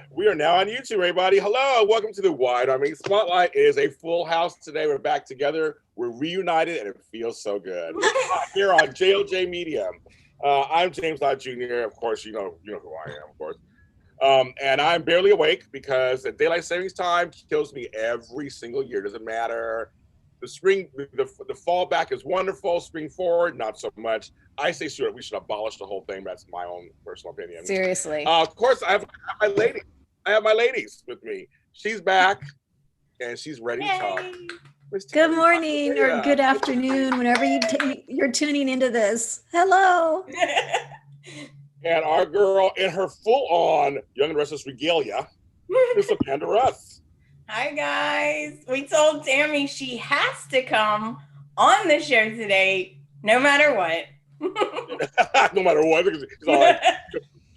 We are now on YouTube, everybody. Hello, welcome to the Wide Army Spotlight. It is a full house today. We're back together. We're reunited, and it feels so good. Here on JLJ Media. I'm James Lott Jr. Of course, you know who I am, of course. And I'm barely awake because the daylight savings time kills me every single year. Doesn't matter. The spring, the fall back is wonderful. Spring forward, not so much. I say sure we should abolish the whole thing. That's my own personal opinion. Seriously. Of course, I have my ladies. I have my ladies with me. She's back and she's ready to talk. Good morning or good afternoon, whenever you're tuning into this. Hello. And our girl in her full-on Young and Restless regalia is Amanda Russ. Hi, guys. We told Tami she has to come on the show today, no matter what. No matter what. Like,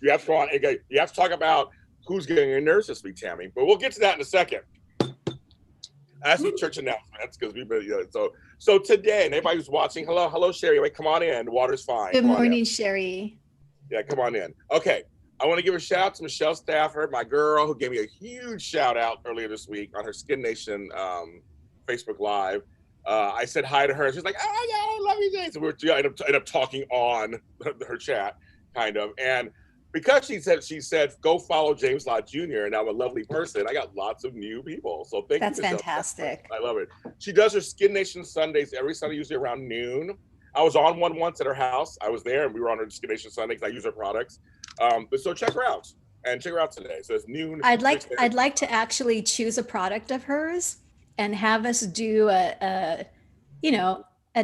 you have to go on. You have to talk about who's getting your nurse this week, Tami. But we'll get to that in a second. As some church announcements, because we've been, so today, and everybody who's watching, hello, Sherry. Wait, come on in. The water's fine. Good morning, Sherry. Yeah, come on in. Okay. I want to give a shout out to Michelle Stafford, my girl, who gave me a huge shout out earlier this week on her Skin Nation Facebook Live. I said hi to her. She's like, "Oh yeah, I love you guys." And we ended up talking on her chat, kind of. And because she said, "Go follow James Lott Jr." and I'm a lovely person, I got lots of new people. So thank you. That's fantastic. I love it. She does her Skin Nation Sundays every Sunday, usually around noon. I was on one once at her house. I was there, and we were on her Skin Nation Sunday because I use her products. But so check her out today. So it's noon. I'd like to actually choose a product of hers and have us do a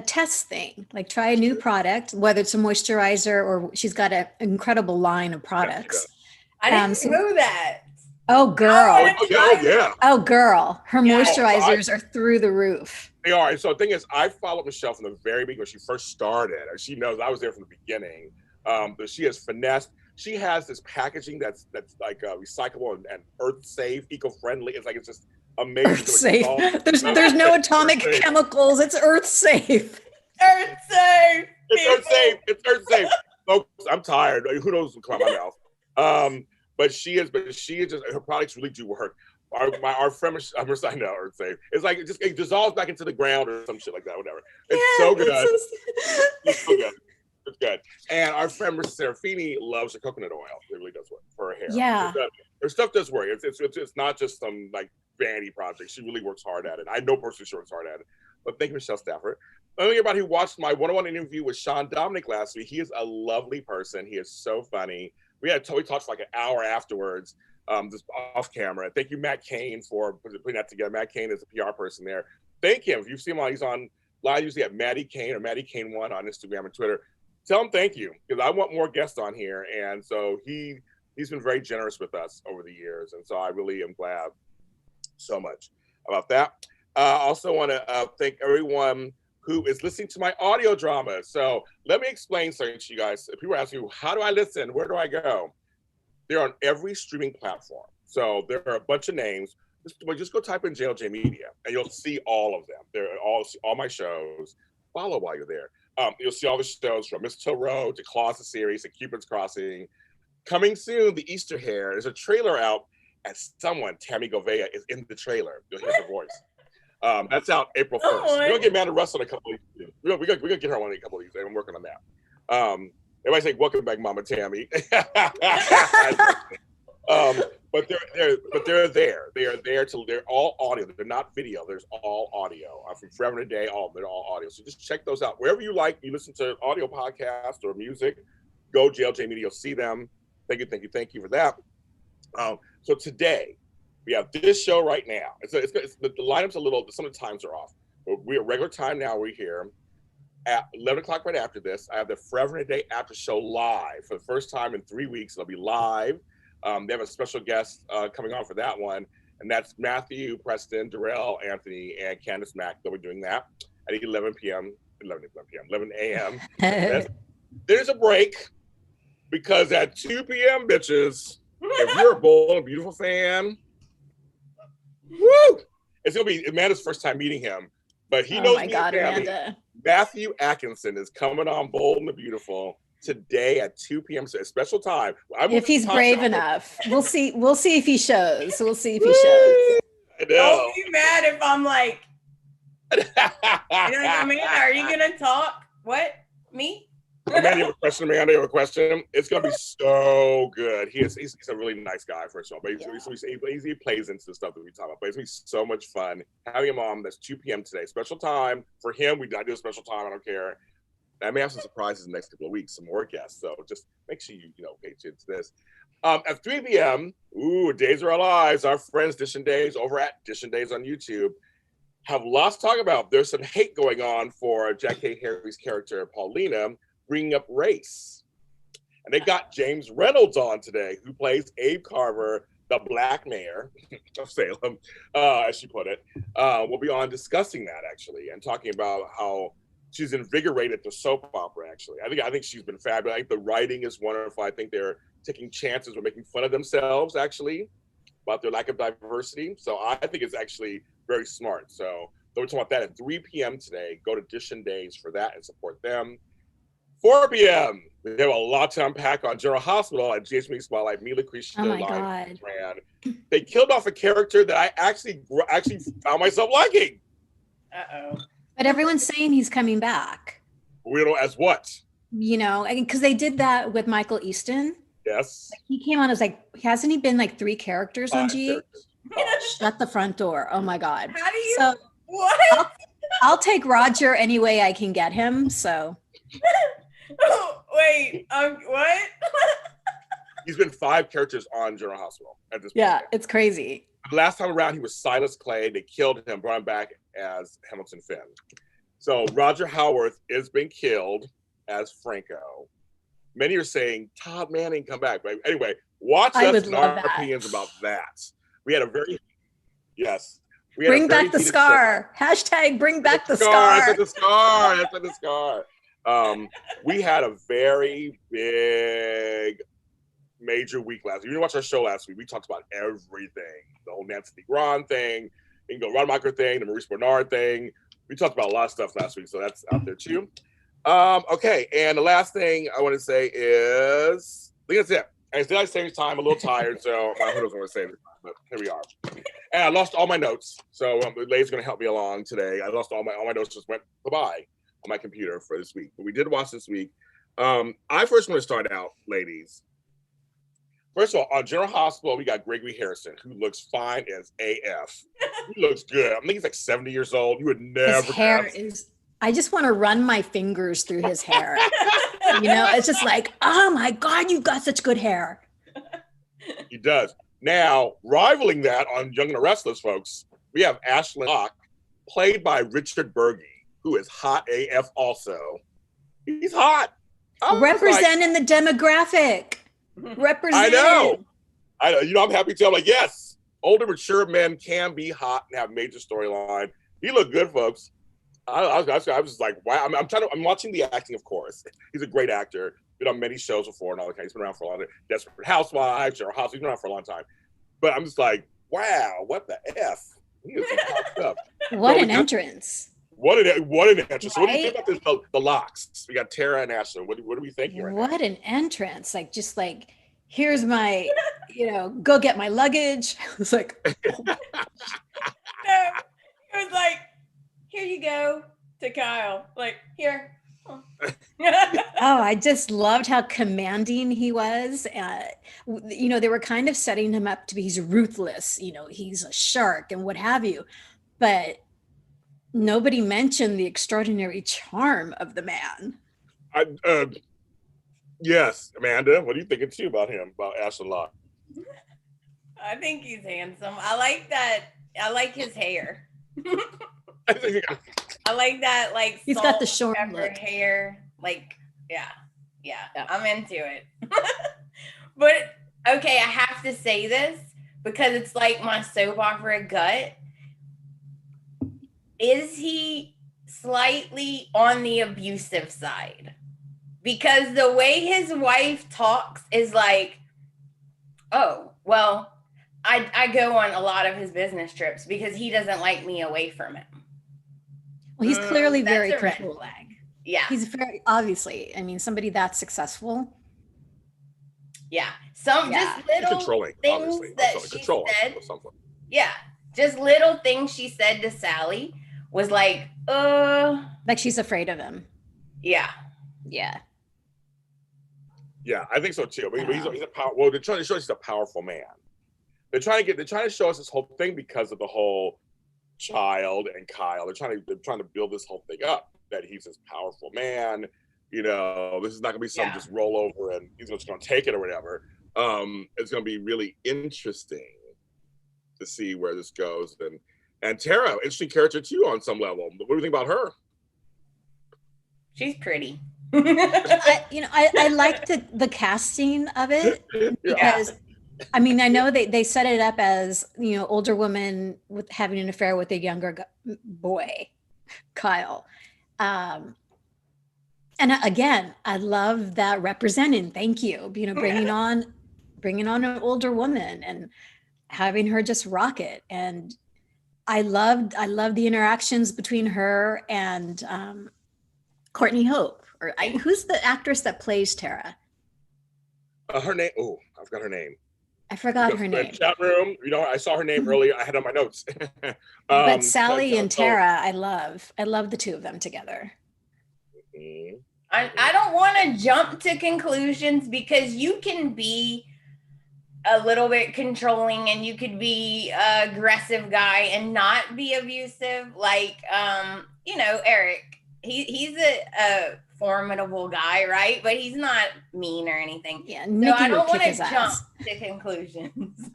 test thing, like try a new product, whether it's a moisturizer or she's got an incredible line of products. I didn't know that. Oh girl. Yeah. Oh girl. Her moisturizers are through the roof. They are. And so the thing is, I followed Michelle from the very beginning when she first started. She knows I was there from the beginning. But she has finessed. She has this packaging that's like recyclable and earth safe, eco-friendly. It's just amazing. Earth safe. There's no atomic chemicals. It's earth safe. Earth safe. It's earth safe. Folks, I'm tired. Who knows what's coming out of my mouth? But she is just, her products really do work. Our friend, I know, earth safe. It's like it dissolves back into the ground or some shit like that. Whatever. It's so good. It's so good. It's good. And our friend Serafini loves the coconut oil. It really does work for her hair. Yeah. Her stuff does work. It's not just some like vanity project. She really works hard at it. I know personally she works hard at it. But thank you, Michelle Stafford. Everybody who watched my one-on-one interview with Sean Dominic last week, he is a lovely person. He is so funny. We talked for like an hour afterwards, just off camera. Thank you, Matt Kane, for putting that together. Matt Kane is a PR person there. Thank him. If you've seen him, he's on live usually at Maddie Kane or Maddie Kane1 on Instagram and Twitter. Tell him thank you, because I want more guests on here. And so he's been very generous with us over the years. And so I really am glad so much about that. I also want to thank everyone who is listening to my audio drama. So let me explain something to you guys. If people are asking you, how do I listen? Where do I go? They're on every streaming platform. So there are a bunch of names. Just go type in JLJ Media and you'll see all of them. They're all my shows. Follow while you're there. You'll see all the shows from Mistletoe Road to Claws the Series to Cupid's Crossing. Coming soon, The Easter Hare. There's a trailer out, and someone, Tami Goveia, is in the trailer. You'll hear her voice. That's out April 1st. We're going to get Amanda Russ on a couple of these. We're going to get her on a couple of these. I'm working on that. Everybody's like, welcome back, Mama Tami. But they're there. They're all audio. They're not video. There's all audio. From Forever and a Day, they're all audio. So just check those out. Wherever you like, you listen to audio podcasts or music, go JLJ Media, you'll see them. Thank you for that. So today, we have this show right now. The lineup's a little, some of the times are off. We're at regular time now, we're here. At 11 o'clock right after this, I have the Forever and a Day after show live for the first time in 3 weeks. It'll be live. They have a special guest coming on for that one, and that's Matthew, Preston, Darrell, Anthony, and Candace Mack. They'll be doing that at 11 a.m. There's a break, because at 2 p.m., bitches, if you're a bold and beautiful fan, woo! It's going to be Amanda's first time meeting him, but he knows me and Amanda. Matthew Atkinson is coming on Bold and the Beautiful. today at 2 p.m. So a special time. If he's brave enough, we'll see. We'll see if he shows. We'll see if he shows. I know. Don't be mad if I'm like, Amanda, are you gonna talk? What? Me? Amanda, you have a question? Amanda, you have a question? It's gonna be so good. He's a really nice guy, first of all, but he plays into the stuff that we talk about. But it's gonna be so much fun having him on. That's 2 p.m. today. Special time for him. I do a special time. I don't care. I may have some surprises in the next couple of weeks, some more guests. So just make sure you pay attention to this. At 3 p.m., Days of Our Lives, our friends Dish and Days over at Dish and Days on YouTube have lots to talk about. There's some hate going on for Jackie Harry's character, Paulina, bringing up race. And they got James Reynolds on today, who plays Abe Carver, the Black Mayor of Salem, as she put it. We'll be on discussing that, actually, and talking about how she's invigorated the soap opera, actually. I think she's been fabulous. I think the writing is wonderful. I think they're taking chances with making fun of themselves, actually, about their lack of diversity. So I think it's actually very smart. So we're talking about that at 3 p.m. today. Go to Dish and Days for that and support them. 4 p.m. We have a lot to unpack on General Hospital at GHB Spotlight. Mila Kunis ran. They killed off a character that I actually found myself liking. Uh-oh. But everyone's saying he's coming back. We don't know as what? Because they did that with Michael Easton. Yes. He came on as hasn't he been 3 characters on G? Shut the front door. Oh my God. How do you? What? I'll take Roger any way I can get him. So. Wait. What? He's been 5 characters on General Hospital at this point. Yeah, it's crazy. Last time around, he was Silas Clay. They killed him, brought him back as Hamilton Finn. So Roger Howarth is being killed as Franco. Many are saying Todd Manning come back. But anyway, watch us and our opinions about that. We had a very bring back the scar. Hashtag bring back the scar. That's the scar. That's the scar. We had a very big major week last week. You didn't watch our show last week. We talked about everything. The whole Nancy DeGron thing, the Ingo Rademacher thing, the Maurice Bernard thing. We talked about a lot of stuff last week, so that's out there too. Okay, and the last thing I want to say is, I think that's it. And it's daylight savings time. I'm a little tired, so who knows what I want to say, but here we are. And I lost all my notes, so the lady's going to help me along today. I lost all my notes, just went bye-bye on my computer for this week. But we did watch this week. I first want to start out, ladies. First of all, on General Hospital, we got Gregory Harrison, who looks fine as AF. He looks good. I think he's 70 years old. You would never. His hair is. I just want to run my fingers through his hair. It's just oh my God, you've got such good hair. He does. Now, rivaling that on Young and the Restless, folks, we have Ashlyn Lott, played by Richard Burgi, who is hot AF also. He's hot. Representing the demographic. I know. I'm happy to. I'm yes, older, mature men can be hot and have major storyline. He looked good, folks. I was like, wow. I'm watching the acting, of course. He's a great actor. Been on many shows before and all that kind. He's been around for a long time. Desperate Housewives, General House. He's been around for a long time. But I'm just like, wow, what the F? He is up. What an entrance. What an entrance. So what do you think about this, the locks? We got Tara and Ashlyn. What are we thinking right now? What an entrance. Here's my, go get my luggage. I was like, oh. It was like, here you go to Kyle. Here. Oh. I just loved how commanding he was. They were kind of setting him up to be, he's ruthless, he's a shark and what have you. But nobody mentioned the extraordinary charm of the man. Yes, Amanda, what are you thinking too about him, about Ashlyn Lott? I think he's handsome. I like that. I like his hair. I like that, he's got the short look. Hair. Yeah, I'm into it. But okay, I have to say this because it's my soap opera gut. Is he slightly on the abusive side? Because the way his wife talks is oh, well, I go on a lot of his business trips because he doesn't like me away from him. Well, he's clearly very red controlling. flag. Yeah. He's very obviously, I mean, somebody that's successful. Yeah. Yeah. Just little controlling, things obviously. that she Control said. at some point. Yeah. Just little things she said to Sally was like, Like she's afraid of him. yeah. Yeah. Yeah, I think so too. But he's Wow. a power. Well, they're trying to show us he's a powerful man. They're trying to show us this whole thing because of the whole child and Kyle. They're trying to build this whole thing up that he's this powerful man. You know, this is not gonna be some just rollover and he's just gonna take it or whatever. It's gonna be really interesting to see where this goes. And Tara, interesting character too on some level. What do you think about her? She's pretty. I liked the casting of it because I mean, I know they set it up as, you know, older woman with having an affair with a younger boy, Kyle. And again, I love that representing. Thank you. You know, bringing on an older woman and having her just rock it. And I loved the interactions between her and Courtney Hope. Who's the actress that plays Tara? Her name. Oh, I forgot her name. I forgot her name. Chat room. You know, I saw her name earlier. I had it on my notes. But Sally and Tara, I love the two of them together. Mm-hmm. I don't want to jump to conclusions because you can be a little bit controlling and you could be an aggressive guy and not be abusive. Like, you know, Eric, he's a formidable guy, right? But he's not mean or anything. Yeah, so I don't want to jump to conclusions.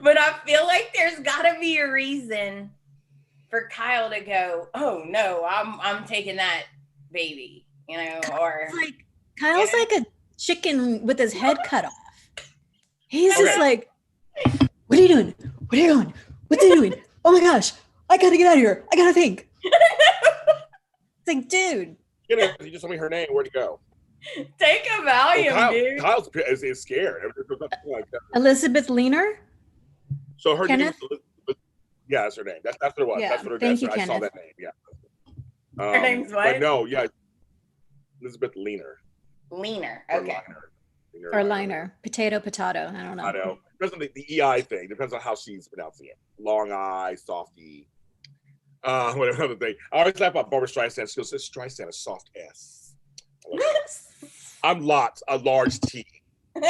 But I feel like there's got to be a reason for Kyle to go, oh no, I'm taking that baby, you know, or Kyle's like a chicken with his head cut off. He's just like, what are you doing? What are you doing? What's he doing? Oh my gosh, I gotta get out of here. I gotta think. It's like, dude. You just told me her name. Where'd he go? Take a Valium, dude. Kyle's is scared. Elizabeth Leaner? So her name is Elizabeth. Yeah, that's her name. That's what it was. Yeah. That's what her Thank you, I saw Kenneth. that name. Yeah. Her name's what? But no, yeah. Elizabeth Leaner. Leaner. Okay. Or Liner. Potato. I don't know. I know. Depends on the EI thing. Depends on how she's pronouncing it. Long I, soft E. Whatever other thing. I always laugh about Barbara Streisand. She goes, Streisand, a soft S. I'm Lott, a large T. But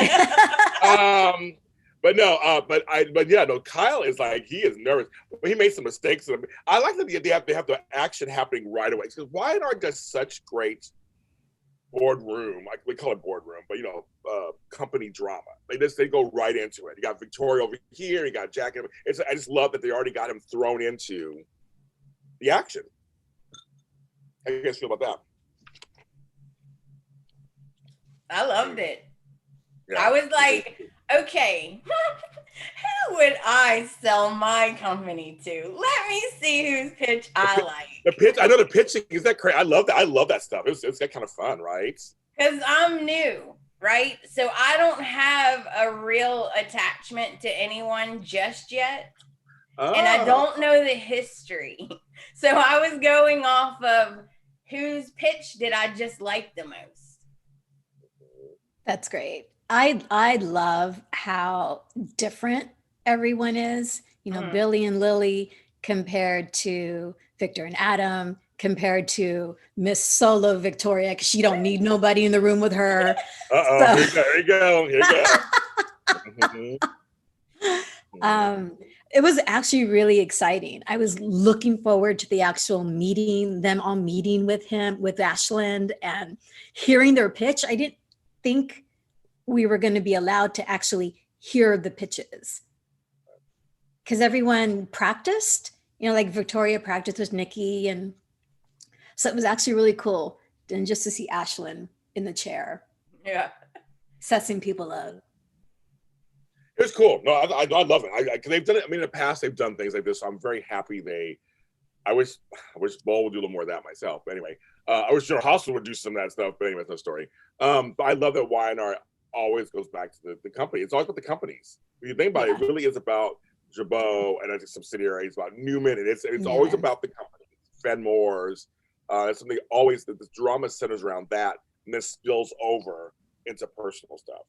yeah, no, Kyle is like, he is nervous. He made some mistakes. I like that they have the action happening right away. Because Wyatt does such great boardroom, like we call it boardroom, but you know, company drama. They go right into it. You got Victoria over here, you got Jack. I just love that they already got him thrown into the action. How do you guys feel about that? I loved it. Yeah. I was like, okay, who would I sell my company to? Let me see whose pitch I like. The pitch, I know the pitching, is that crazy? I love that. I love that stuff. It's that kind of fun, right? Because I'm new, right? So I don't have a real attachment to anyone just yet. Oh. And I don't know the history. So I was going off of whose pitch did I just like the most. That's great. I love how different everyone is. You know, Billy and Lily compared to Victor and Adam, compared to Miss Solo Victoria, because she don't need nobody in the room with her. Uh-oh, so. Here you go. It was actually really exciting. I was looking forward to the actual meeting, them all meeting with him, with Ashland, and hearing their pitch. I didn't think we were going to be allowed to actually hear the pitches because everyone practiced, you know, like Victoria practiced with Nikki. And so it was actually really cool. And just to see Ashland in the chair. Yeah. Setting people up. It was cool. No, I love it. They've done it. I mean, in the past, they've done things like this. So I'm very happy I wish Bo would do a little more of that myself. But anyway, I wish General Hospital would do some of that stuff. But anyway, that's no story. But I love that Y&R always goes back to the company. It's always about the companies. When you think about it, it really is about Jabot and its subsidiaries, about Newman, and it's always about the company. Fenmore's, It's something always that the drama centers around that, and then spills over into personal stuff.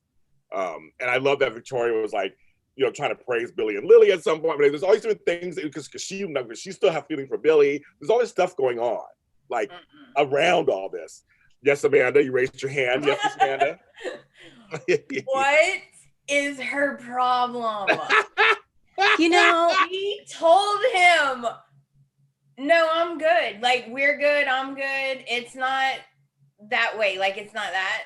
And I love that Victoria was like, you know, trying to praise Billy and Lily at some point. But there's always different things because she still have feeling for Billy. There's all this stuff going on, like around all this. Yes, Amanda, you raised your hand. Yes, Miss Amanda. What is her problem? You know, He told him, no, I'm good. Like, we're good. I'm good. It's not that way. Like, it's not that.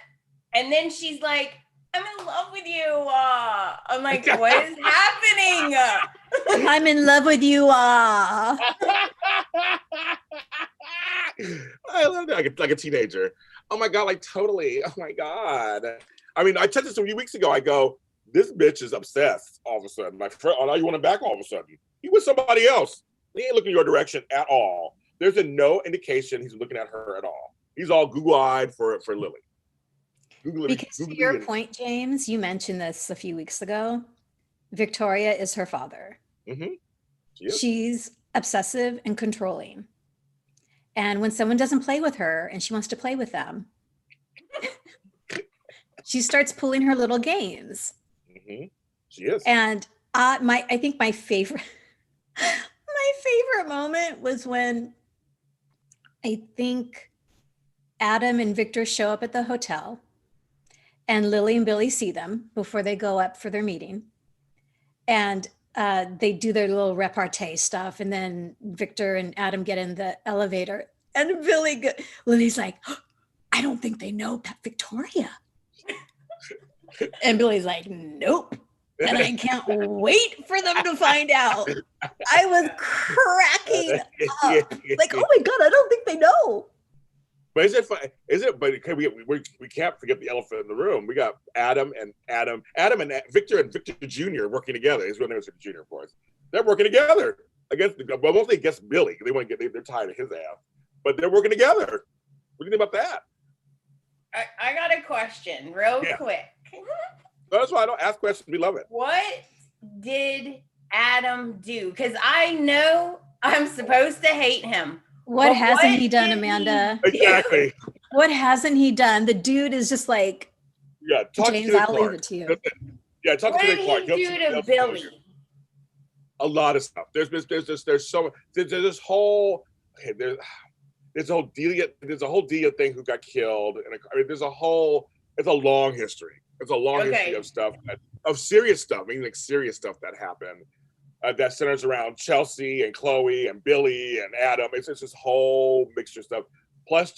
And then she's like, I'm in love with you. I'm like, what is happening? I'm in love with you. I love that, like a teenager. Oh my God, like totally. Oh my God. I mean, I checked this a few weeks ago. I go, this bitch is obsessed all of a sudden. My friend, oh, now you want him back all of a sudden. He was somebody else. He ain't looking your direction at all. There's been no indication he's looking at her at all. He's all Google-eyed for Lily. Because to your point, James, you mentioned this a few weeks ago. Victoria is her father. Mm-hmm. She's obsessive and controlling. And when someone doesn't play with her and she wants to play with them, she starts pulling her little games. Mm-hmm. She is. And I think my favorite moment was when I think Adam and Victor show up at the hotel and Lily and Billy see them before they go up for their meeting. And they do their little repartee stuff. And then Victor and Adam get in the elevator and Lily's like, oh, I don't think they know Victoria. And Billy's like, nope. And I can't wait for them to find out. I was cracking up. Like, oh my God, I don't think they know. But is it fun? Is it? But we can't forget the elephant in the room. We got Adam and Victor Jr. working together. His real name is Victor Jr. Of course. They're working together against mostly against Billy. They want to get. They're tired of his ass, but they're working together. What do you think about that? I got a question, real quick. That's why I don't ask questions. We love it. What did Adam do? Because I know I'm supposed to hate him. What hasn't he done, Amanda? Exactly. What hasn't he done? The dude is just like, talk James, to I'll Clark. leave it to you. Yeah, talk what to did Clark. he do to Billy? A lot of stuff. There's this whole Delia thing who got killed, and I mean, it's a long history. It's a long history of stuff, of serious stuff. I mean, like serious stuff that happened that centers around Chelsea and Chloe and Billy and Adam. It's just this whole mixture of stuff. Plus,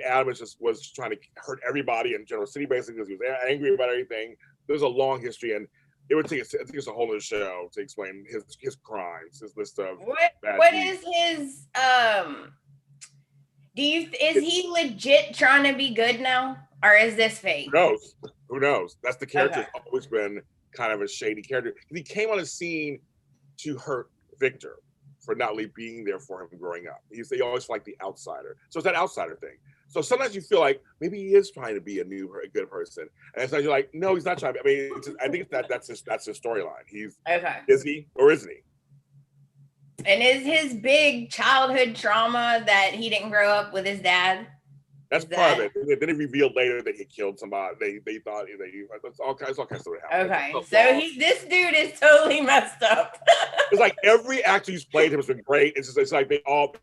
Adam was trying to hurt everybody in General City basically because he was angry about everything. There's a long history, and it would take I think it's a whole other show to explain his crimes, his list of what is his is he legit trying to be good now, or is this fake? Who knows? That's the character's always been kind of a shady character. He came on a scene to hurt Victor for not really being there for him growing up. They always like the outsider. So it's that outsider thing. So sometimes you feel like maybe he is trying to be a good person, and sometimes you're like, no, he's not trying. I mean, I think that's his storyline. Is he or isn't he? And is his big childhood trauma that he didn't grow up with his dad? That's part of it. Then he revealed later that he killed somebody. They thought that's all kinds of stuff that happened. Okay, so this dude is totally messed up. It's like every actor who's played him has been great. It's like they've all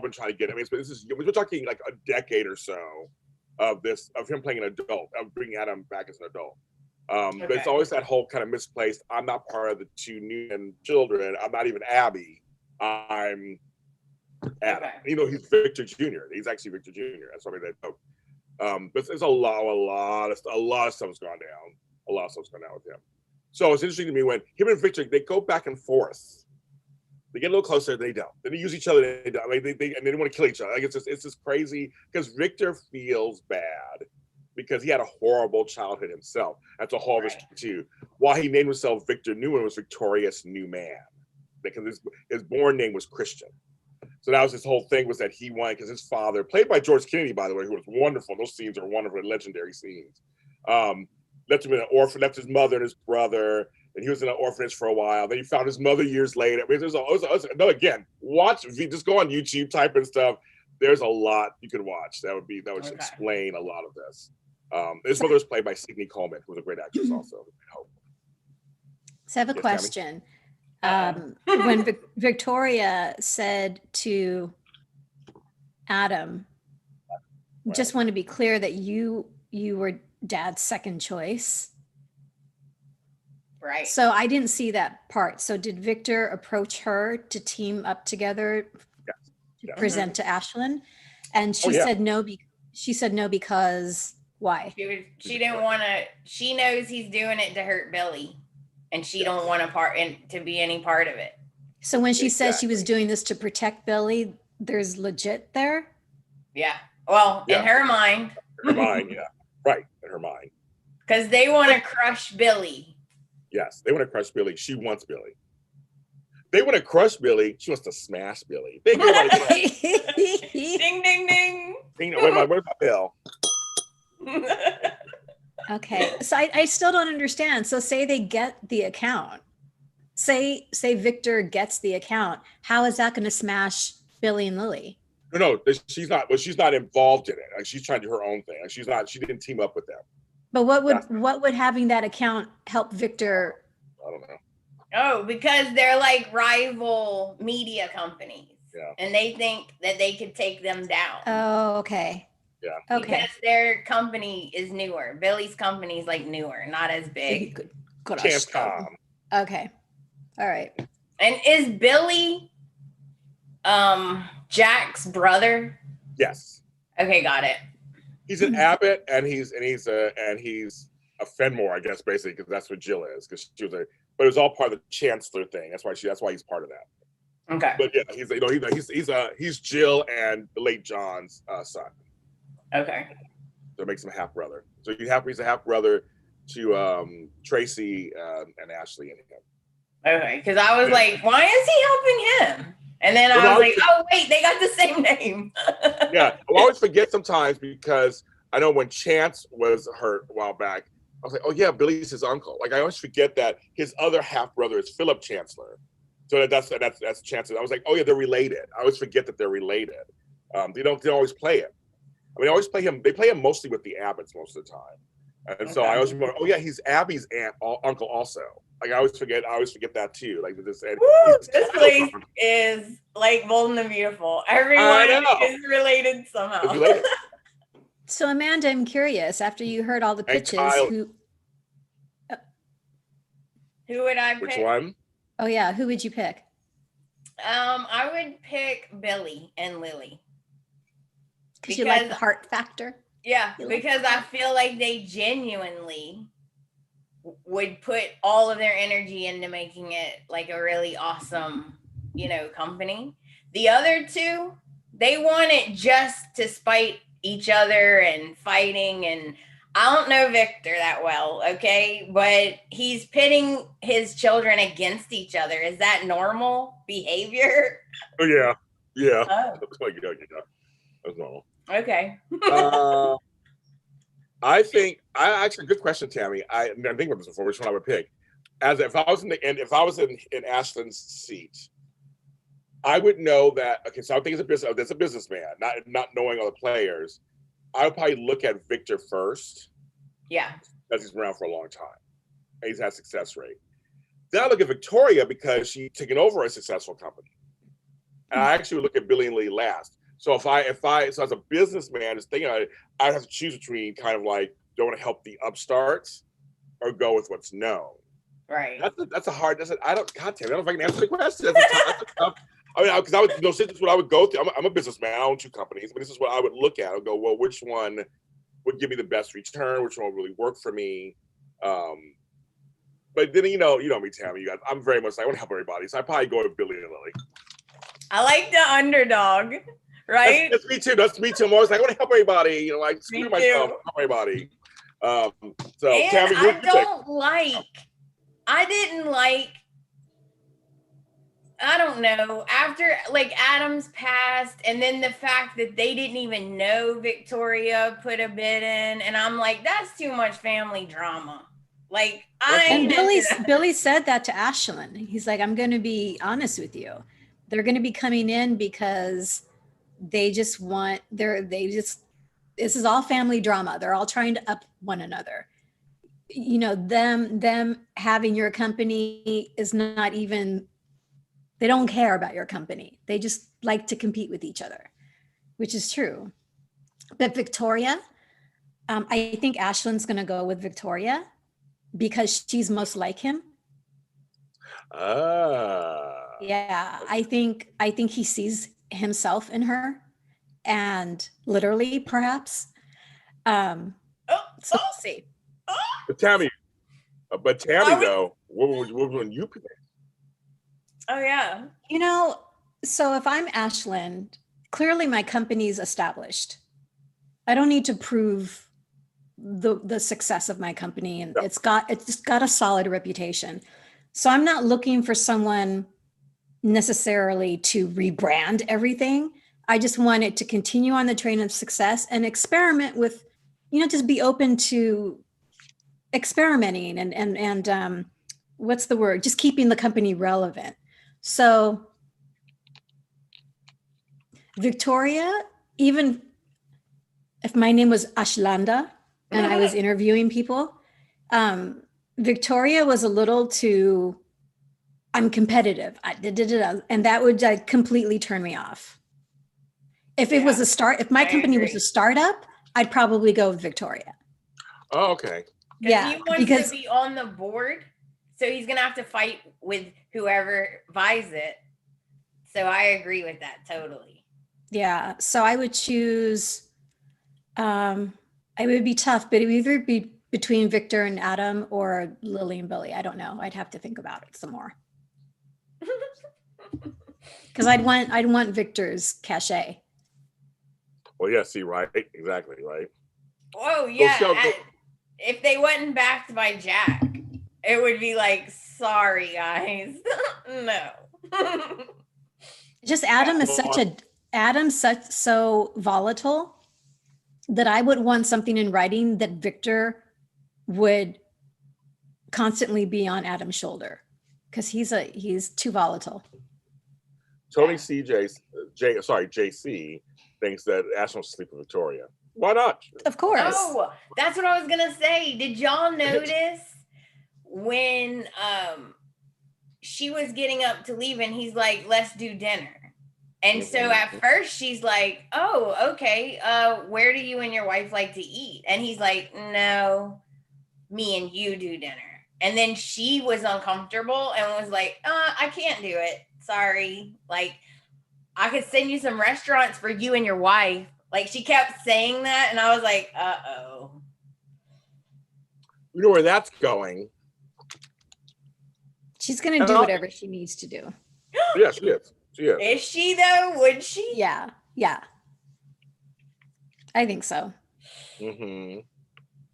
been trying to get him. We're talking like a decade or so of him playing an adult, of bringing Adam back as an adult. But it's always that whole kind of misplaced. I'm not part of the two new children. I'm not even Abby. I'm Adam. Okay. He's Victor Jr. He's actually Victor Jr. That's something that joke. But there's a lot of stuff's gone down. A lot of stuff's gone down with him. So it's interesting to me when him and Victor, they go back and forth. They get a little closer, they don't. Then they use each other, they don't. Like they want to kill each other. Like it's just crazy because Victor feels bad because he had a horrible childhood himself. That's a whole other story too. Why he named himself Victor Newman was Victorious New Man, because his born name was Christian. So that was his whole thing, was that he wanted, because his father, played by George Kennedy, by the way, who was wonderful. Those scenes are wonderful, legendary scenes. Left him in an orphan, left his mother and his brother, and he was in an orphanage for a while. Then he found his mother years later. I mean, again, just go on YouTube, type in stuff. there's a lot you could watch. That would Okay. explain a lot of this. His mother is played by Sidney Coleman, who was a great actress also. So I have a Yes, question. When Victoria said to Adam, just want to be clear that you were Dad's second choice. Right. So I didn't see that part. So did Victor approach her to team up together to present to Ashlyn? And she said no. She said no because why? She didn't want to. She knows he's doing it to hurt Billy, and she don't want to be any part of it. So when she says she was doing this to protect Billy, there's legit there. Yeah. Well, in her mind. In her mind, yeah. Right. In her mind. Because they want to crush Billy. Yes, they want to crush Billy. She wants Billy. They want to crush Billy. She wants to smash Billy. Ding, ding, ding. Where's my bell? Okay, so I still don't understand. So say they get the account. Say Victor gets the account. How is that going to smash Billy and Lily? No, she's not. Well, she's not involved in it. Like, she's trying to do her own thing. Like, she's not. She didn't team up with them. But what would having that account help Victor? I don't know. Oh, because they're like rival media companies. Yeah. And they think that they could take them down. Oh, okay. Yeah. Okay. Because their company is newer. Billy's company is like newer, not as big. Okay. All right. And is Billy Jack's brother? Yes. Okay, got it. He's an Abbott, and he's a Fenmore, I guess, basically, because that's what Jill is. Because she was but it was all part of the Chancellor thing. That's why he's part of that. Okay. But yeah, he's Jill and the late John's son. Okay. So it makes him a half brother. So he's a half brother to Tracy and Ashley and him. Okay, because I was like, why is he helping him? And then I was like, oh wait, they got the same name. Yeah, I always forget sometimes because I know when Chance was hurt a while back, I was like, oh yeah, Billy's his uncle. Like I always forget that his other half brother is Philip Chancellor. So that's Chancellor. I was like, oh yeah, they're related. I always forget that they're related. They don't always play it. I mean, they always play him. They play him mostly with the Abbotts most of the time. And so I always remember, oh yeah, he's Abby's uncle also. Like I always forget that too. Like this. This place is like Bold and the Beautiful. Everyone is related somehow. It's related. So Amanda, I'm curious. After you heard all the pitches, who would I pick? Which one? Oh yeah, who would you pick? I would pick Billy and Lily. Because you like the heart factor. Yeah, because I feel like they genuinely would put all of their energy into making it like a really awesome, company. The other two, they want it just to spite each other and fighting. And I don't know Victor that well, okay? But he's pitting his children against each other. Is that normal behavior? Oh, yeah. Yeah. Oh. That's normal. Okay. I think actually good question, Tammy. I didn't think about this before. Which one I would pick? If I was in Ashlyn's seat, I would know that. Okay, so I think it's a businessman, not knowing all the players. I would probably look at Victor first. Yeah, because he's been around for a long time. And he's had success rate. Then I look at Victoria because she's taken over a successful company. And I actually look at Billy and Lee last. So so as a businessman, just thinking about it, I'd have to choose between kind of like, do I want to help the upstarts or go with what's known? Right. That's a hard. I don't know if I can answer the question. That's tough. I mean, because I would, this is what I would go through. I'm a businessman. I own 2 companies, but this is what I would look at. I'd go, well, which one would give me the best return? Which one would really work for me? But then you know me, Tammy. You guys, I'm very much like I want to help everybody, so I probably go with Billy and Lily. I like the underdog. Right? That's me too. That's me too. I'm always like, I want to help everybody. Like, screw myself, help everybody. So, and Tammy, I don't know, after like Adam's passed, and then the fact that they didn't even know Victoria put a bid in, and I'm like, that's too much family drama. Like, Billy said that to Ashlyn. He's like, I'm going to be honest with you. They're going to be coming in because they just want this is all family drama. They're all trying to up one another. Them having your company is not even, they don't care about your company. They just like to compete with each other, which is true. But Victoria, I think Ashlyn's going to go with Victoria because she's most like him. Yeah, I think he sees himself in her, and literally, perhaps. So we'll see. But Tami, though, what would you pick? Oh yeah. So if I'm Ashlyn, clearly my company's established. I don't need to prove the success of my company, and it's got a solid reputation. So I'm not looking for someone necessarily to rebrand everything. I just want it to continue on the train of success and experiment with, just be open to experimenting and what's the word? Just keeping the company relevant. So Victoria, even if my name was Ashlanda and I was interviewing people, Victoria was a little too, I'm competitive, and that would completely turn me off. If it was if my company was a startup, I'd probably go with Victoria. Oh, okay. Yeah, he wants to be on the board, so he's gonna have to fight with whoever buys it. So I agree with that totally. Yeah, so I would choose. It would be tough, but it would either be between Victor and Adam or Lily and Billy. I don't know. I'd have to think about it some more. Because I'd want Victor's cachet. Well, yeah. See, right, exactly, right. Oh yeah. If they wasn't backed by Jack, it would be like, sorry guys, no. Just Adam is so volatile that I would want something in writing that Victor would constantly be on Adam's shoulder, because he's too volatile. Tony JC thinks that Ashlyn wants to sleep with Victoria. Why not? Of course. Oh, that's what I was gonna say. Did y'all notice when she was getting up to leave and he's like, let's do dinner? And so at first she's like, oh, okay, where do you and your wife like to eat? And he's like, no, me and you do dinner. And then she was uncomfortable and was like, I can't do it. Sorry. Like, I could send you some restaurants for you and your wife. Like, she kept saying that, and I was like, uh-oh. You know where that's going. She's going to do whatever she needs to do. Yeah, she is. She is. Is she, though? Would she? Yeah. I think so. Mm-hmm.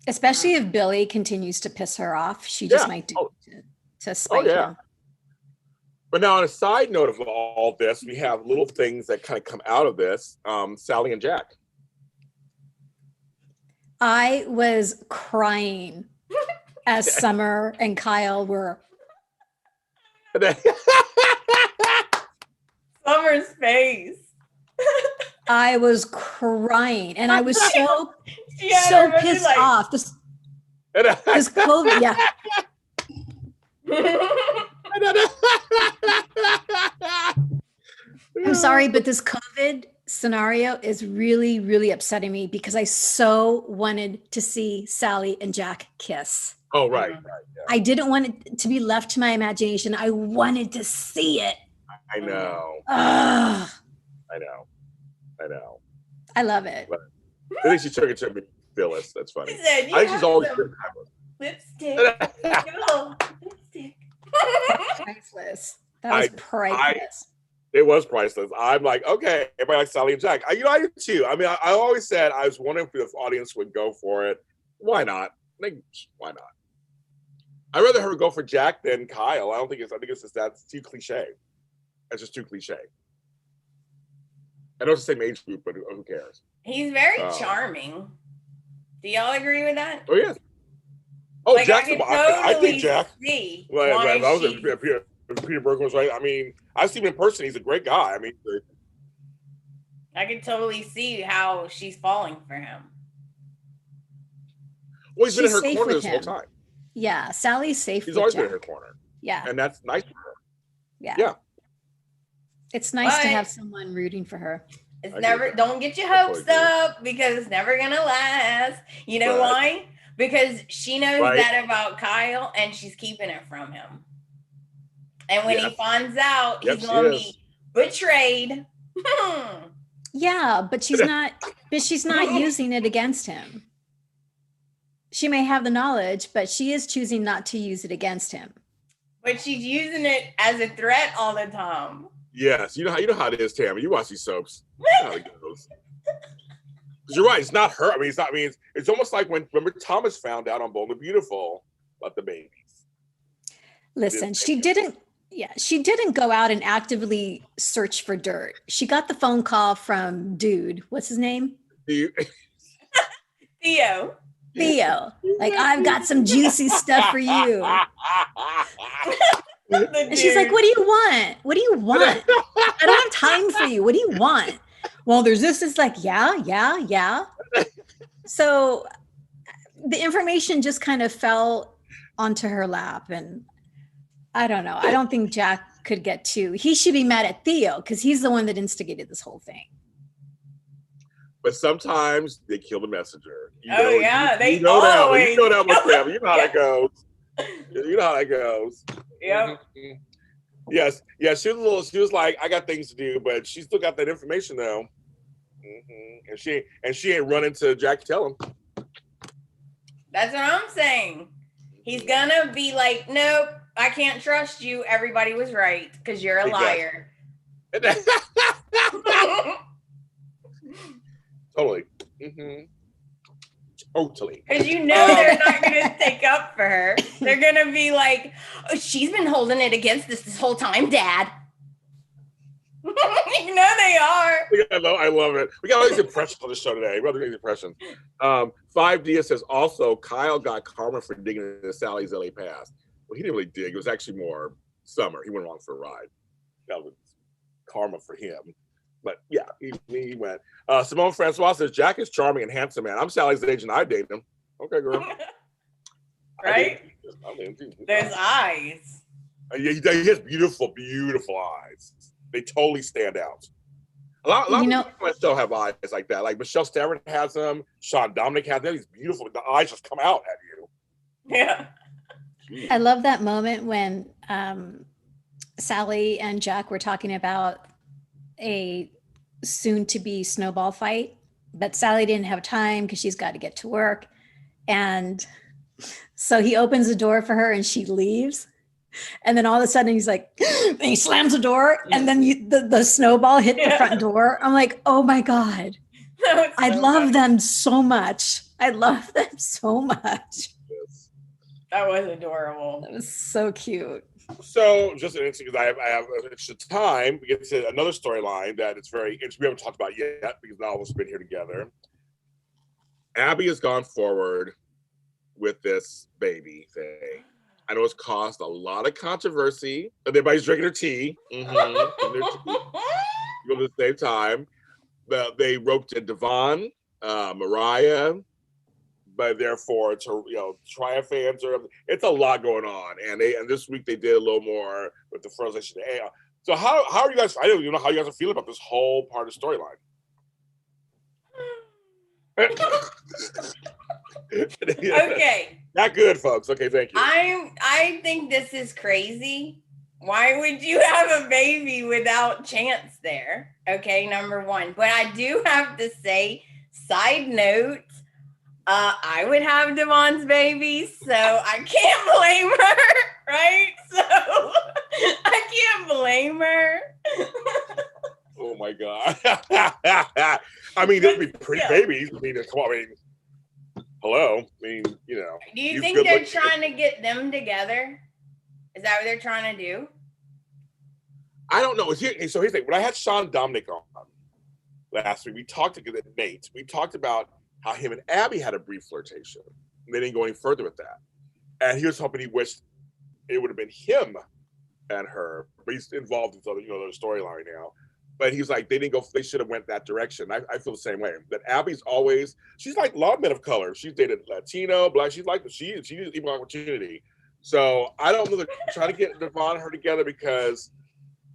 Especially if Billy continues to piss her off. She just might do it to spite him. But now, on a side note of all this, we have little things that kind of come out of this. Sally and Jack. I was crying as Summer and Kyle were. Summer's face. I was crying, and I was so pissed off. This COVID, yeah. I'm sorry, but this COVID scenario is really, really upsetting me because I so wanted to see Sally and Jack kiss. Oh, right. Yeah. I didn't want it to be left to my imagination. I wanted to see it. I know. Ugh. I know. I love it. But I think she took it to Phyllis. That's funny. Said, I think she's always lipstick. Lipstick. Priceless. That was priceless. It was priceless. I'm like, okay, everybody likes Sally and Jack. I do too. I mean, I always said I was wondering if the audience would go for it. Why not? Why not? I'd rather her go for Jack than Kyle. I think it's just that's too cliche. It's just too cliche. I know it's the same age group, but who cares? He's very charming. Do y'all agree with that? Oh, yeah. Oh, like, Jack's I think Jack. See Peter Bergen was right. I mean, I've seen him in person. He's a great guy. I mean, I can totally see how she's falling for him. Well, he's been in She's her safe corner with this whole him. time. Yeah, Sally's safe He's with always Jack. been in her corner. Yeah. And that's nice for her. Yeah. Yeah. It's nice to But- have someone rooting for her. It's I never, get that. don't get your I hopes totally agree. up because it's never gonna last. You know Right. why? Because she knows Right. that about Kyle and she's keeping it from him. And when he Yes. finds out, Yep, he's she gonna is. be betrayed. Yeah, but she's not using it against him. She may have the knowledge, but she is choosing not to use it against him. But she's using it as a threat all the time. Yes, you know how it is, Tammy. You watch these soaps. You know how it goes. 'Cause you're right. It's not her. I mean, it's not. I mean, it's almost like when remember Thomas found out on Bold and Beautiful about the babies. Listen, she didn't go out and actively search for dirt. She got the phone call from dude. What's his name? You- Theo. Theo. Like, I've got some juicy stuff for you. And she's like, what do you want? What do you want? I don't have time for you. What do you want? Well, there's this. It's like, yeah. So the information just kind of fell onto her lap. And I don't know. I don't think Jack could get too. He should be mad at Theo because he's the one that instigated this whole thing. But sometimes they kill the messenger. They always. You know that one, Tammy. You know how that goes. You know how that goes. Yep. Mm-hmm. Yes. Yeah. She was like, I got things to do, but she still got that information though. Mm-hmm. And she ain't running to Jack to tell him. That's what I'm saying. He's gonna be like, nope, I can't trust you. Everybody was right because you're a liar. Totally. Mm-hmm. Totally. Because you know they're not going to stick up for her. They're going to be like, oh, she's been holding it against us this whole time, Dad. You know they are. I love it. We got all these impressions on the show today. We got these impressions. 5D says also Kyle got karma for digging into Sally's LA past. Well, he didn't really dig. It was actually more Summer. He went along for a ride. That was karma for him. But yeah, he went. Simone Francois says Jack is charming and handsome, man. I'm Sally's age and I date him. Okay, girl. Right? There's eyes. Yeah, he has beautiful, beautiful eyes. They totally stand out. A lot of people on the show have eyes like that. Like Michelle Stafford has them. Sean Dominic has them. He's beautiful. The eyes just come out at you. Yeah. I love that moment when Sally and Jack were talking about a soon-to-be snowball fight, but Sally didn't have time because she's got to get to work. And so he opens the door for her and she leaves. And then all of a sudden he's like, and he slams the door and then the snowball hit the front door. I'm like, oh my God. I love them so much. I love them so much. That was adorable. That was so cute. So just an instant, because I have extra time, we get to another storyline that it's we haven't talked about yet because now we've been here together. Abby has gone forward with this baby thing. I know it's caused a lot of controversy. Everybody's drinking their tea. Mm-hmm. At the same time, they roped in Devon, Mariah, but therefore Triumph fans it's a lot going on, and this week they did a little more with the Frozen. So how are you guys? I don't even know how you guys are feeling about this whole part of the storyline. Okay. Not good, folks. Okay, thank you. I think this is crazy. Why would you have a baby without Chance there? Okay, number one. But I do have to say, side note, I would have Devon's baby, so I can't blame her, right? So I can't blame her. Oh my God. I mean, they'd be pretty babies. I mean, come on, I mean, hello. I mean, Do you think they're trying to get them together? Is that what they're trying to do? I don't know. So here's the thing. When I had Sean Dominic on last week, we talked to Nate. We talked about how him and Abby had a brief flirtation. And they didn't go any further with that. And he was hoping he wished it would have been him and her, but he's involved in the storyline now. But he's like, they didn't go. They should have went that direction. I feel the same way. That Abby's always, she's like a lot of men of color. She's dated Latino, Black. She's like she's equal opportunity. So I don't know. They're trying to get Devon and her together because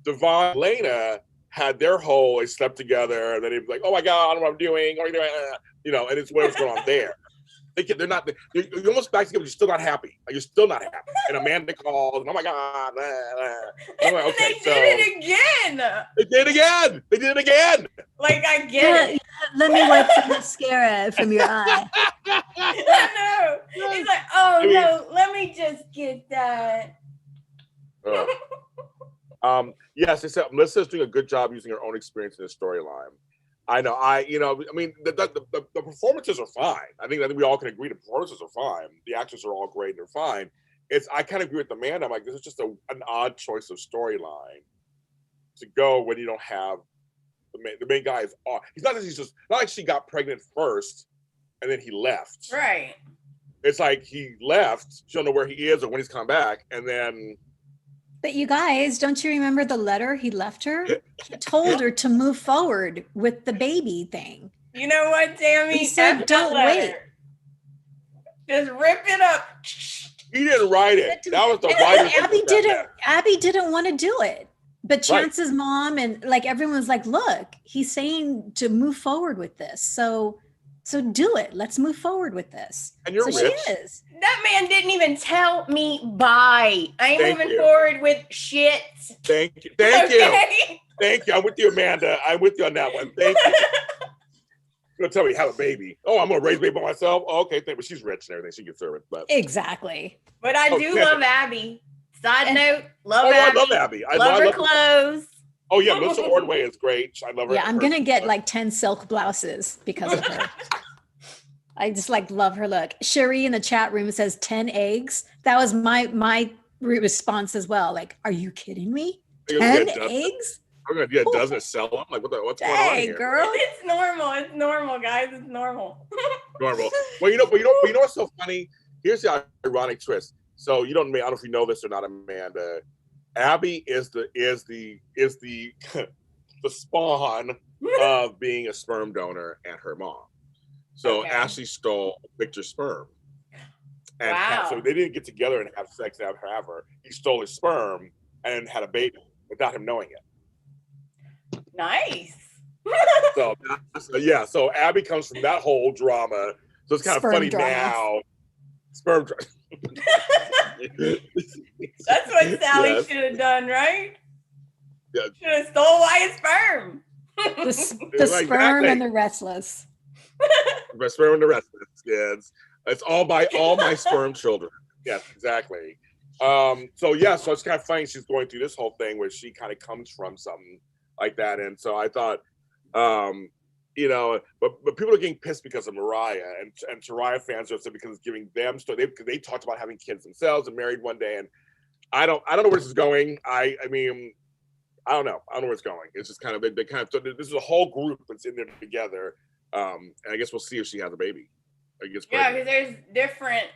Devon and Lena had their whole. They slept together, and then he'd be like, "Oh my God, I don't know what I'm doing." You know, and it's what's going on there. They're not. You're almost back together. You're still not happy. Like, you're still not happy. And Amanda calls. And, oh my God. I'm like, okay, they did it again. They did it again. Like, I get it. Let me wipe some mascara from your eye. I know. He's like, oh no, let me just get that. Yes, they said Melissa's doing a good job using her own experience in the storyline. I know. I mean, the performances are fine. I think we all can agree the performances are fine. The actors are all great and they're fine. I kind of agree with Amanda. I'm like, this is just an odd choice of storyline to go when you don't have the main guy is off. Not like she got pregnant first and then he left. Right. It's like he left. She don't know where he is or when he's come back, and then. But you guys, don't you remember the letter he left her? He told her to move forward with the baby thing. You know what, Tami? He said, "Don't wait. Just rip it up." He didn't write it. That was the writer. Abby didn't want to do it. But Chance's mom and like everyone's like, "Look, he's saying to move forward with this. So do it. Let's move forward with this." And you're rich. She is. That man didn't even tell me bye. I ain't moving forward with shit. Thank you. Thank you. I'm with you, Amanda. I'm with you on that one. Thank you. You're gonna tell me you have a baby. Oh, I'm gonna raise a baby by myself. Oh, okay, but she's rich and everything. She can serve it. But exactly. But I do love Abby. Side note, love Abby. I love Abby. I love her clothes. Oh yeah, Melissa Ordway is great. I love her. Yeah, I'm gonna get like 10 silk blouses because of her. I just love her look. Cherie in the chat room says 10 eggs. That was my response as well. Like, are you kidding me? 10 eggs? I'm gonna get a dozen to sell them. Like, what's going on here? Girl. It's normal. It's normal, guys. It's normal. Normal. Well, you know what's so funny? Here's the ironic twist. So I don't know if you know this or not, Amanda. Abby is the the spawn of being a sperm donor and her mom. So Ashley stole Victor's sperm. And so they didn't get together and have sex and have her. He stole his sperm and had a baby without him knowing it. Nice. So Abby comes from that whole drama. So it's kind of funny drama. Now. Sperm drama. That's what Sally should have done, right? Yeah. Should have stole Wyatt's sperm. The sperm and the Restless. The sperm and the Restless. Yes. It's all my sperm children. Yes, exactly. So it's kind of funny she's going through this whole thing where she kind of comes from something like that. And so I thought, but people are getting pissed because of Mariah and Mariah fans are upset because it's giving them story. They talked about having kids themselves and married one day, and I don't know where this is going. I mean, I don't know where it's going. It's just kind of they kind of this is a whole group that's in there together, and I guess we'll see if she has a baby. Because there's different,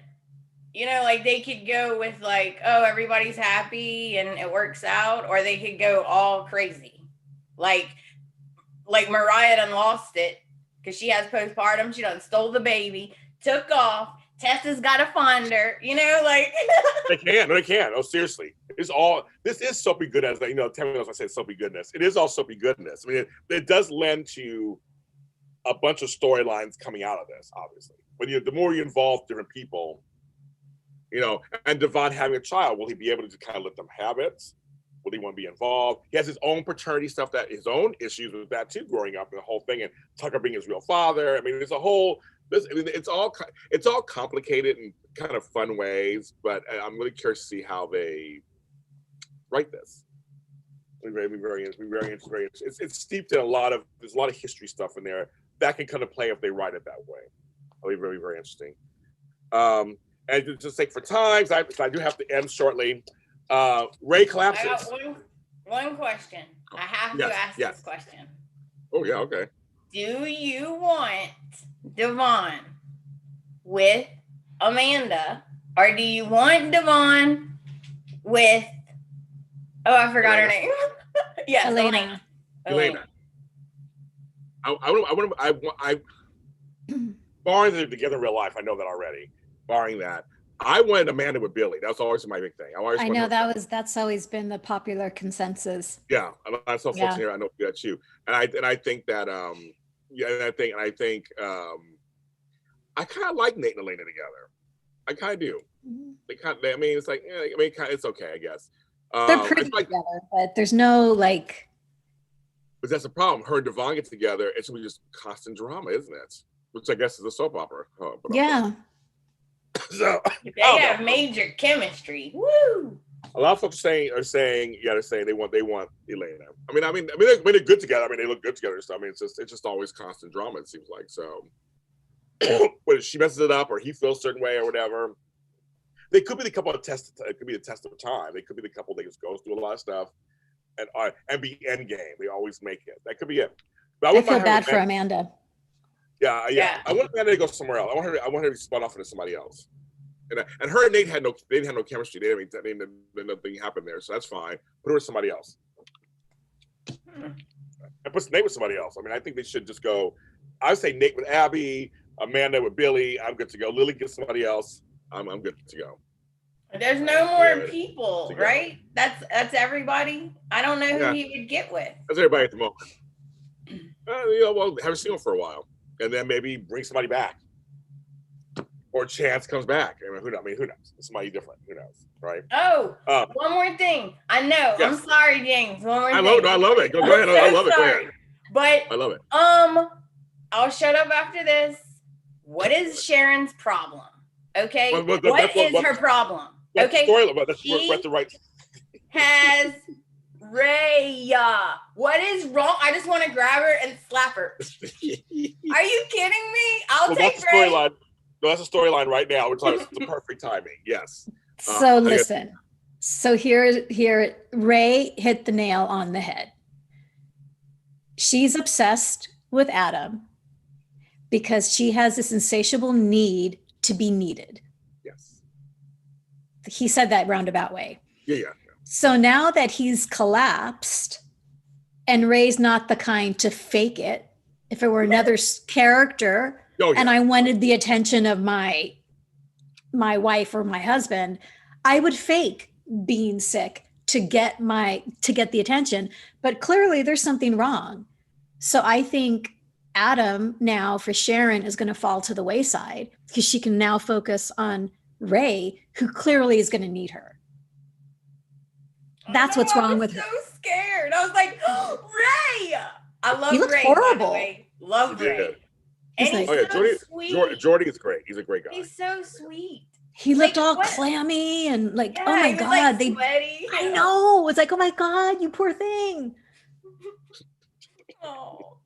like they could go with like, oh, everybody's happy and it works out, or they could go all crazy, like Mariah done lost it because she has postpartum. She done stole the baby, took off. Tessa's got to find her, like. They can. Oh, seriously. This is soapy goodness. Tell me if I say soapy goodness. It is all soapy goodness. I mean, it does lend to a bunch of storylines coming out of this, obviously. When the more you involve different people, and Devon having a child, will he be able to kind of let them have it? Will he want to be involved? He has his own paternity stuff, his own issues with that too, growing up and the whole thing, and Tucker being his real father. I mean, it's all complicated in kind of fun ways, but I'm really curious to see how they write this. Very interesting. It's steeped in there's a lot of history stuff in there that can kind of play if they write it that way. It'll be very, very interesting. And just for time, I do have to end shortly. Ray collapses. I got one question. I have to ask this question. Oh yeah, okay. Do you want Devon with Amanda, or do you want Devon with I forgot her name. Yes, Elena. Elena. Barring they're together in real life, I know that already. Barring that, I wanted Amanda with Billy. That's always my big thing. I know that's always been the popular consensus. Yeah, I'm so fortunate here. I know that's you, and I think that I think I kind of like Nate and Elena together. I kind of do. They kind of, I mean, it's like, it's okay, I guess. They're pretty together, but there's no like. But that's the problem. Her and Devon get together, it's just constant drama, isn't it? Which I guess is a soap opera. Yeah. So they have major chemistry. Woo! A lot of folks are saying they want Elena. I mean they're good together. I mean they look good together. So I mean it's just always constant drama. It seems like so. When she messes it up or he feels a certain way or whatever, they could be the couple of tests. It could be the test of time. They could be the couple that just goes through a lot of stuff and be end game. They always make it. That could be it. But I feel bad for Amanda. Yeah. I want Amanda to go somewhere else. I want her to be spun off into somebody else. And her and Nate had no chemistry. Nothing happened there, so that's fine. Put her with somebody else. And put Nate with somebody else. I mean, I think they should just go. I would say Nate with Abby, Amanda with Billy. I'm good to go. Lily gets somebody else. I'm good to go. There's no more people, right? That's everybody. I don't know who he would get with. That's everybody at the moment. Well, have a single for a while, and then maybe bring somebody back. Or Chance comes back. I mean, who knows? Somebody different. Who knows, right? Oh, one more thing. I know. Yes. I'm sorry, James. One more thing. I love it. Go ahead. I love it. Go ahead. But I love it. I'll shut up after this. What is Sharon's problem? Okay. What is her problem? Okay. She has Raya. What is wrong? I just want to grab her and slap her. Are you kidding me? I'll take Ray. No, that's a storyline right now. We're talking the perfect timing. Yes. So listen. So here, Ray hit the nail on the head. She's obsessed with Adam because she has this insatiable need to be needed. Yes. He said that roundabout way. Yeah. So now that he's collapsed and Ray's not the kind to fake it, if it were another character and I wanted the attention of my wife or my husband, I would fake being sick to get the attention. But clearly there's something wrong. So I think Adam now for Sharon is going to fall to the wayside because she can now focus on Ray, who clearly is going to need her. That's what's wrong with her. I was so scared. I was like, oh, Ray. I love he looked Ray. Horrible. By the way. Love Ray. He's and like, he's so sweet. Jordy is great. He's a great guy. He's so sweet. He looked all clammy and like, oh my God. Like sweaty. I know. It's like, oh my God, you poor thing. Oh.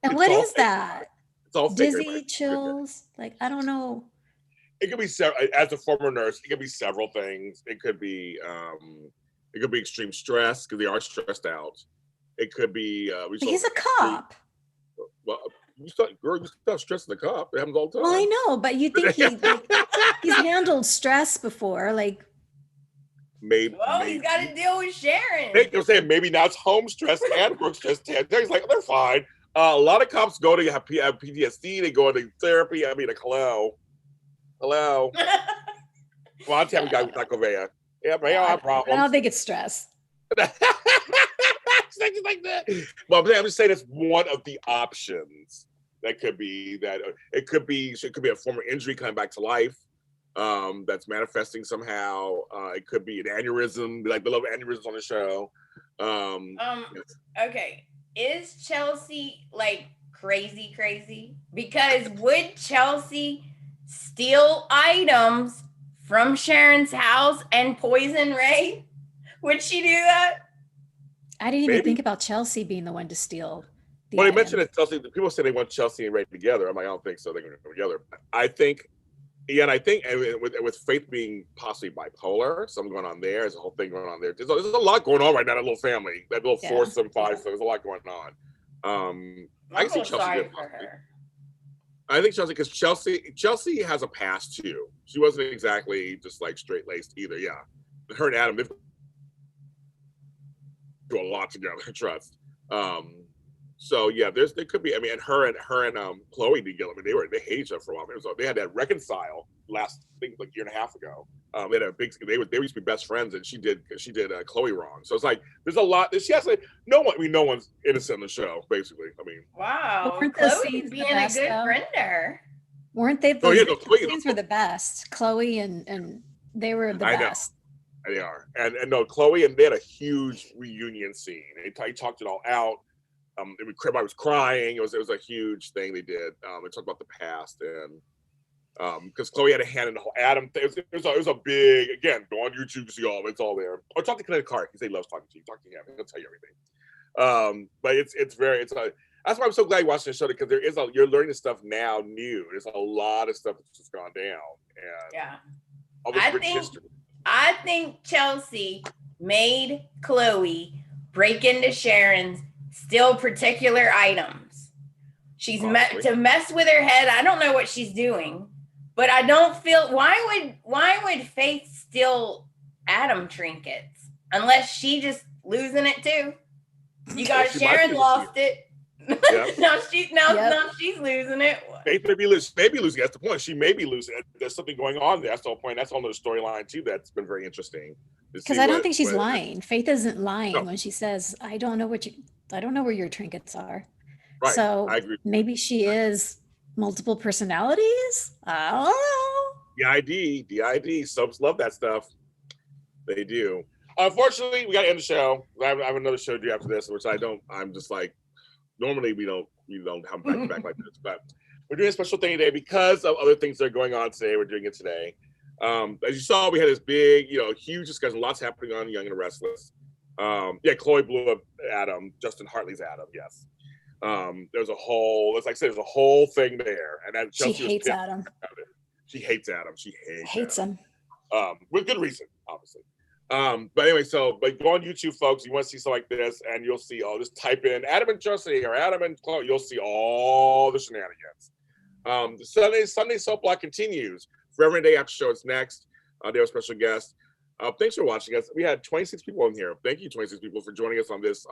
And what is that? It's all dizzy, chills. Like, I don't know. It could be as a former nurse. It could be several things. It could be extreme stress because they are stressed out. It could be. He's a cop. Well, you still have stress in the cop. It happens all the time. Well, I know, but you think he's handled stress before, like. Maybe. He's got to deal with Sharon. They're saying maybe now it's home stress and work stress. He's like, they're fine. A lot of cops go to have PTSD. They go into therapy. I mean, like, hello. Come on, Tami Goveia. Yeah, but I have problems. I don't think it's stress. Things like that. Well, I'm just saying it's one of the options. That could be that. It could be a former injury coming back to life. That's manifesting somehow. It could be an aneurysm, like the love aneurysms on the show. Okay. Is Chelsea like crazy? Because would Chelsea steal items from Sharon's house and poison Ray? Would she do that? I didn't even think about Chelsea being the one to steal. Well, they mentioned that Chelsea. People say they want Chelsea and Ray together. I'm like, I don't think so. They're going to go together. I think, and with Faith being possibly bipolar, something going on there. There's a whole thing going on there. There's a lot going on right now. That little family, that little foursome, five. So there's a lot going on. I can see Chelsea for her. I think Chelsea, because Chelsea has a past too. She wasn't exactly just like straight laced either. Yeah, her and Adam, they've do a lot together. Trust. So yeah, there could be. I mean, and her and Chloe did get. I mean, they hate each other for a while. So they had that reconcile last, I think, like a year and a half ago. They had a big. They used to be best friends, and she did Chloe wrong. So it's like there's a lot. She has to. No one. I mean, no one's innocent in the show. Basically, I mean. Wow. Weren't those Chloe's scenes being the best, a good though? friend to her. Weren't they? Oh yeah, Those Chloe, scenes were the best. Chloe and they were the best. They are, and no, Chloe and they had a huge reunion scene. They talked it all out. Everybody was crying. It was a huge thing they did. They talked about the past and because Chloe had a hand in the whole Adam thing. It was a big, again, go on YouTube to see all of it. It's all there. Or talk to Kenneth Clark. He loves talking to you. Talk to him. He'll tell you everything. But that's why I'm so glad you watched the show, because you're learning this stuff now new. There's a lot of stuff that's just gone down. And yeah. All this rich history. I think Chelsea made Chloe break into Sharon's still particular items. She's to mess with her head. I don't know what she's doing, but I don't feel why would Faith steal Adam trinkets unless she just losing it too. You got Sharon lost it. Yep. now she's losing it. Faith may be losing. That's the point. She may be losing it. There's something going on there. That's the whole point. That's another storyline too. That's been very interesting. Because I don't think she's lying. Faith isn't lying when she says, I don't know where your trinkets are. Right. So I agree. Maybe she is multiple personalities. I don't know. DID. Subs love that stuff. They do. Unfortunately, we got to end the show. I have another show to do after this, which I'm just like, normally we don't have back to back like this, but we're doing a special thing today because of other things that are going on today. We're doing it today. As you saw, we had this big, huge discussion. Lots happening on Young and Restless. Chloe blew up Adam, Justin Hartley's Adam. Yes. There's a whole, as I said, there's a whole thing there, and that she hates Adam. She hates Adam. She hates him. With good reason, obviously. But anyway, but go on YouTube, folks. You want to see something like this, and you'll see just type in Adam and Chelsea or Adam and Chloe. You'll see all the shenanigans. The Sunday soap block continues. Forever and a Day After Show is next. They have a special guest. Thanks for watching us. We had 26 people in here. Thank you, 26 people, for joining us on this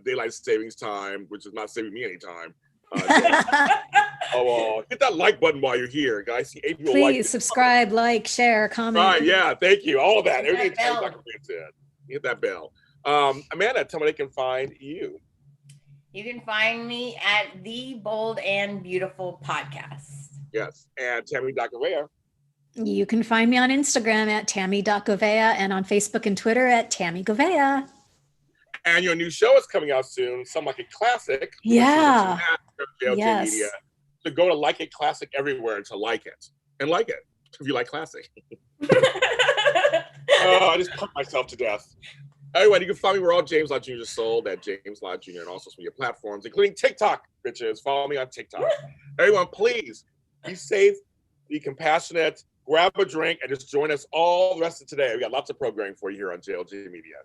daylight savings time, which is not saving me any time. Hit that like button while you're here, guys. Please subscribe, like, share, comment. Right, yeah, thank you. All of that. Everything hit that bell. Amanda, tell me they can find you. You can find me at the Bold and Beautiful Podcast. Yes, and Tami Goveia. You can find me on Instagram at Tami.Goveia and on Facebook and Twitter at Tami Goveia. And your new show is coming out soon, Some Like It Classic. Yeah. Yes. Media. So go to Like It Classic everywhere to like it. And like it if you like classic. I just pumped myself to death. Anyway, you can find me where all James Lott Jr. is sold, at James Lott Jr. and all social media platforms, including TikTok, bitches. Follow me on TikTok. Everyone, please be safe, be compassionate, grab a drink, and just join us all the rest of today. We got lots of programming for you here on JLJ Media.